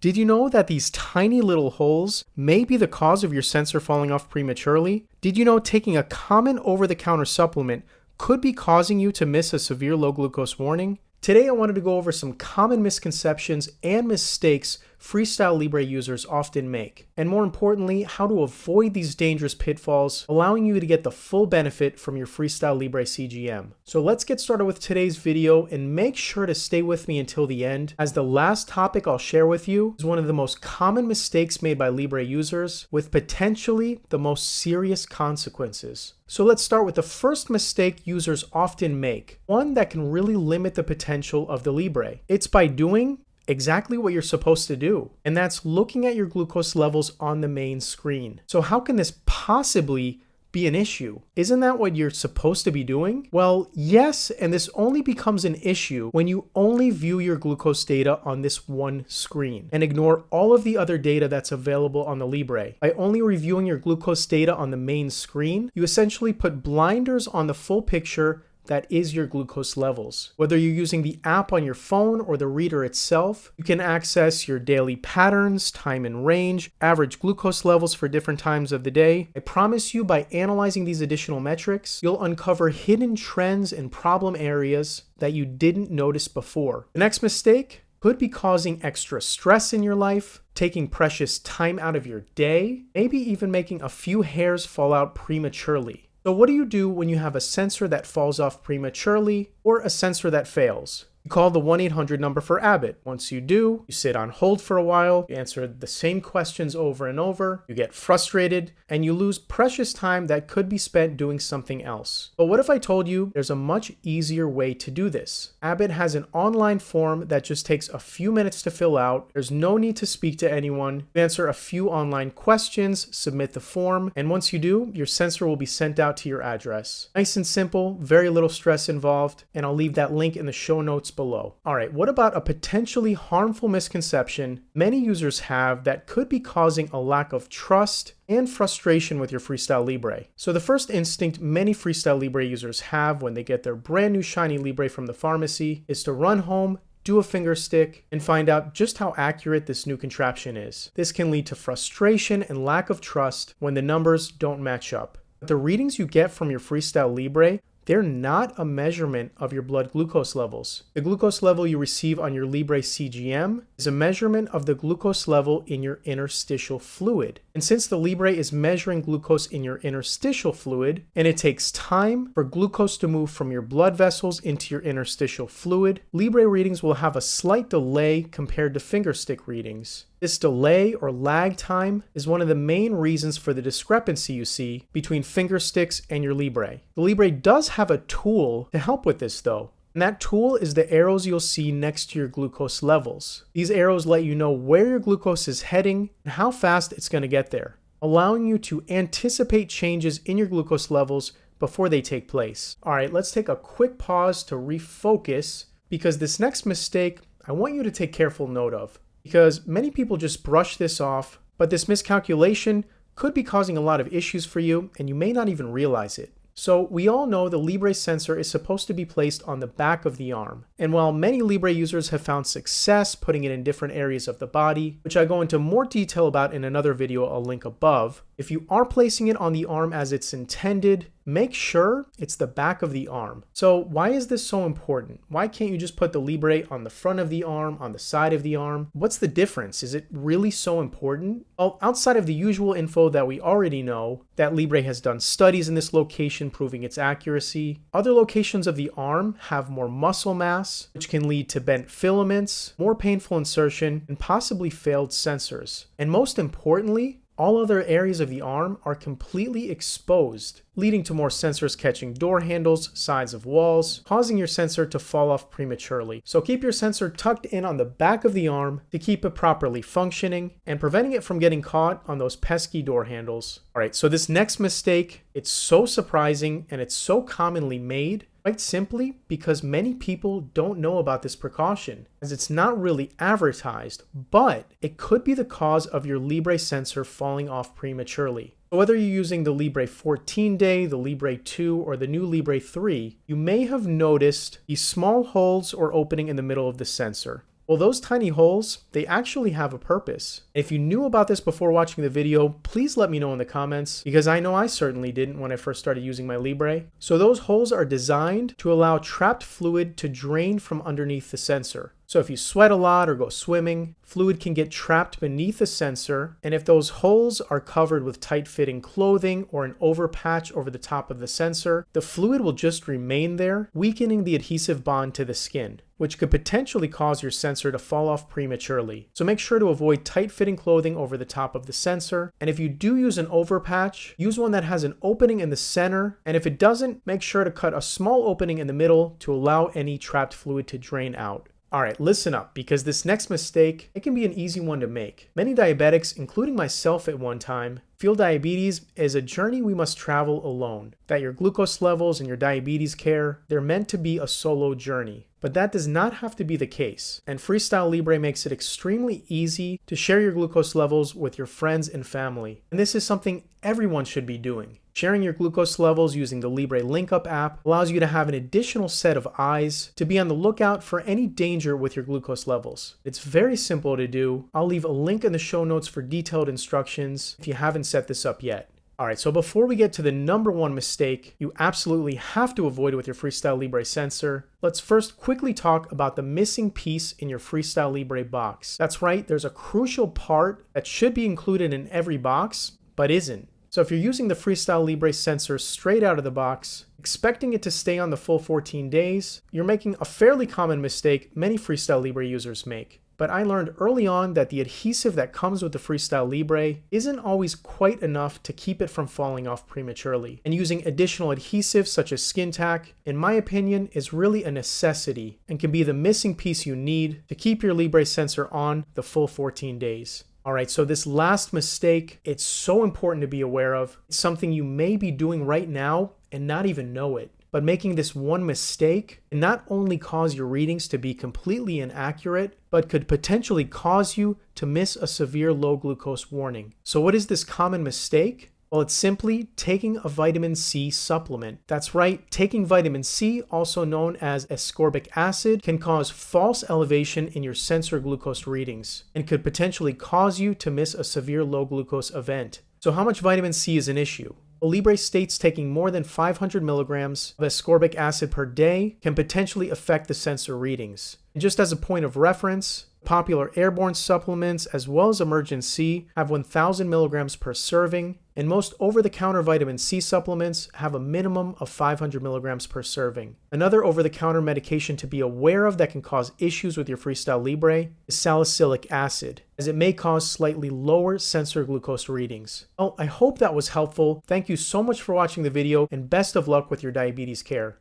Did you know that these tiny little holes may be the cause of your sensor falling off prematurely? Did you know taking a common over-the-counter supplement could be causing you to miss a severe low glucose warning? Today I wanted to go over some common misconceptions and mistakes Freestyle Libre users often make, and more importantly, how to avoid these dangerous pitfalls, allowing you to get the full benefit from your Freestyle Libre CGM. So let's get started with today's video, and make sure to stay with me until the end, as the last topic I'll share with you is one of the most common mistakes made by Libre users, with potentially the most serious consequences. So let's start with the first mistake users often make, one that can really limit the potential of the Libre. It's by doing exactly what you're supposed to do, and that's looking at your glucose levels on the main screen. So how can this possibly be an issue? Isn't that what you're supposed to be doing? Well, yes, and this only becomes an issue when you only view your glucose data on this one screen and ignore all of the other data that's available on the Libre. By only reviewing your glucose data on the main screen, you essentially put blinders on the full picture that is your glucose levels. Whether you're using the app on your phone or the reader itself, you can access your daily patterns, time and range, average glucose levels for different times of the day. I promise you, by analyzing these additional metrics, you'll uncover hidden trends and problem areas that you didn't notice before. The next mistake could be causing extra stress in your life, taking precious time out of your day, maybe even making a few hairs fall out prematurely. So what do you do when you have a sensor that falls off prematurely or a sensor that fails? You call the 1-800 number for Abbott. Once you do, you sit on hold for a while, you answer the same questions over and over, you get frustrated, and you lose precious time that could be spent doing something else. But what if I told you there's a much easier way to do this? Abbott has an online form that just takes a few minutes to fill out. There's no need to speak to anyone. You answer a few online questions, submit the form, and once you do, your sensor will be sent out to your address. Nice and simple, very little stress involved, and I'll leave that link in the show notes below. Alright, what about a potentially harmful misconception many users have that could be causing a lack of trust and frustration with your Freestyle Libre? So the first instinct many Freestyle Libre users have when they get their brand new shiny Libre from the pharmacy is to run home, do a finger stick, and find out just how accurate this new contraption is. This can lead to frustration and lack of trust when the numbers don't match up. But the readings you get from your Freestyle Libre, they're not a measurement of your blood glucose levels. The glucose level you receive on your Libre CGM is a measurement of the glucose level in your interstitial fluid. And since the Libre is measuring glucose in your interstitial fluid, and it takes time for glucose to move from your blood vessels into your interstitial fluid, Libre readings will have a slight delay compared to fingerstick readings. This delay or lag time is one of the main reasons for the discrepancy you see between fingersticks and your Libre. The Libre does have a tool to help with this though, and that tool is the arrows you'll see next to your glucose levels. These arrows let you know where your glucose is heading and how fast it's going to get there, allowing you to anticipate changes in your glucose levels before they take place. Alright, let's take a quick pause to refocus, because this next mistake I want you to take careful note of. Because many people just brush this off, but this miscalculation could be causing a lot of issues for you, and you may not even realize it. So we all know the Libre sensor is supposed to be placed on the back of the arm. And while many Libre users have found success putting it in different areas of the body, which I go into more detail about in another video I'll link above, if you are placing it on the arm as it's intended, make sure it's the back of the arm. So why is this so important? Why can't you just put the Libre on the front of the arm, on the side of the arm? What's the difference? Is it really so important? Well, outside of the usual info that we already know, that Libre has done studies in this location proving its accuracy, other locations of the arm have more muscle mass, which can lead to bent filaments, more painful insertion, and possibly failed sensors. And most importantly, all other areas of the arm are completely exposed, leading to more sensors catching door handles, sides of walls, causing your sensor to fall off prematurely. So keep your sensor tucked in on the back of the arm to keep it properly functioning and preventing it from getting caught on those pesky door handles. Alright, so this next mistake, it's so surprising and it's so commonly made, quite simply because many people don't know about this precaution, as it's not really advertised, but it could be the cause of your Libre sensor falling off prematurely. So whether you're using the Libre 14-day, the Libre 2, or the new Libre 3, you may have noticed these small holes or opening in the middle of the sensor. Well, those tiny holes, they actually have a purpose. If you knew about this before watching the video, please let me know in the comments, because I know I certainly didn't when I first started using my Libre. So those holes are designed to allow trapped fluid to drain from underneath the sensor. So if you sweat a lot or go swimming, fluid can get trapped beneath the sensor, and if those holes are covered with tight-fitting clothing or an overpatch over the top of the sensor, the fluid will just remain there, weakening the adhesive bond to the skin, which could potentially cause your sensor to fall off prematurely. So make sure to avoid tight-fitting clothing over the top of the sensor, and if you do use an overpatch, use one that has an opening in the center, and if it doesn't, make sure to cut a small opening in the middle to allow any trapped fluid to drain out. Alright, listen up, because this next mistake, it can be an easy one to make. Many diabetics, including myself at one time, feel diabetes is a journey we must travel alone. That your glucose levels and your diabetes care, they're meant to be a solo journey. But that does not have to be the case, and Freestyle Libre makes it extremely easy to share your glucose levels with your friends and family. And this is something everyone should be doing. Sharing your glucose levels using the LibreLinkUp app allows you to have an additional set of eyes to be on the lookout for any danger with your glucose levels. It's very simple to do. I'll leave a link in the show notes for detailed instructions if you haven't set this up yet. Alright, so before we get to the number one mistake you absolutely have to avoid with your Freestyle Libre sensor, let's first quickly talk about the missing piece in your Freestyle Libre box. That's right, there's a crucial part that should be included in every box, but isn't. So if you're using the Freestyle Libre sensor straight out of the box, expecting it to stay on the full 14 days, you're making a fairly common mistake many Freestyle Libre users make. But I learned early on that the adhesive that comes with the Freestyle Libre isn't always quite enough to keep it from falling off prematurely. And using additional adhesives such as skin tack, in my opinion, is really a necessity and can be the missing piece you need to keep your Libre sensor on the full 14 days. Alright, so this last mistake, it's so important to be aware of. It's something you may be doing right now and not even know it. But making this one mistake can not only cause your readings to be completely inaccurate, but could potentially cause you to miss a severe low glucose warning. So what is this common mistake? Well, it's simply taking a vitamin C supplement. That's right, taking vitamin C, also known as ascorbic acid, can cause false elevation in your sensor glucose readings and could potentially cause you to miss a severe low glucose event. So how much vitamin C is an issue? Well, Libre states taking more than 500 milligrams of ascorbic acid per day can potentially affect the sensor readings. And just as a point of reference, popular airborne supplements as well as Emergen-C have 1,000 milligrams per serving, and most over-the-counter vitamin C supplements have a minimum of 500 milligrams per serving. Another over-the-counter medication to be aware of that can cause issues with your Freestyle Libre is salicylic acid, as it may cause slightly lower sensor glucose readings. Well, I hope that was helpful. Thank you so much for watching the video, and best of luck with your diabetes care.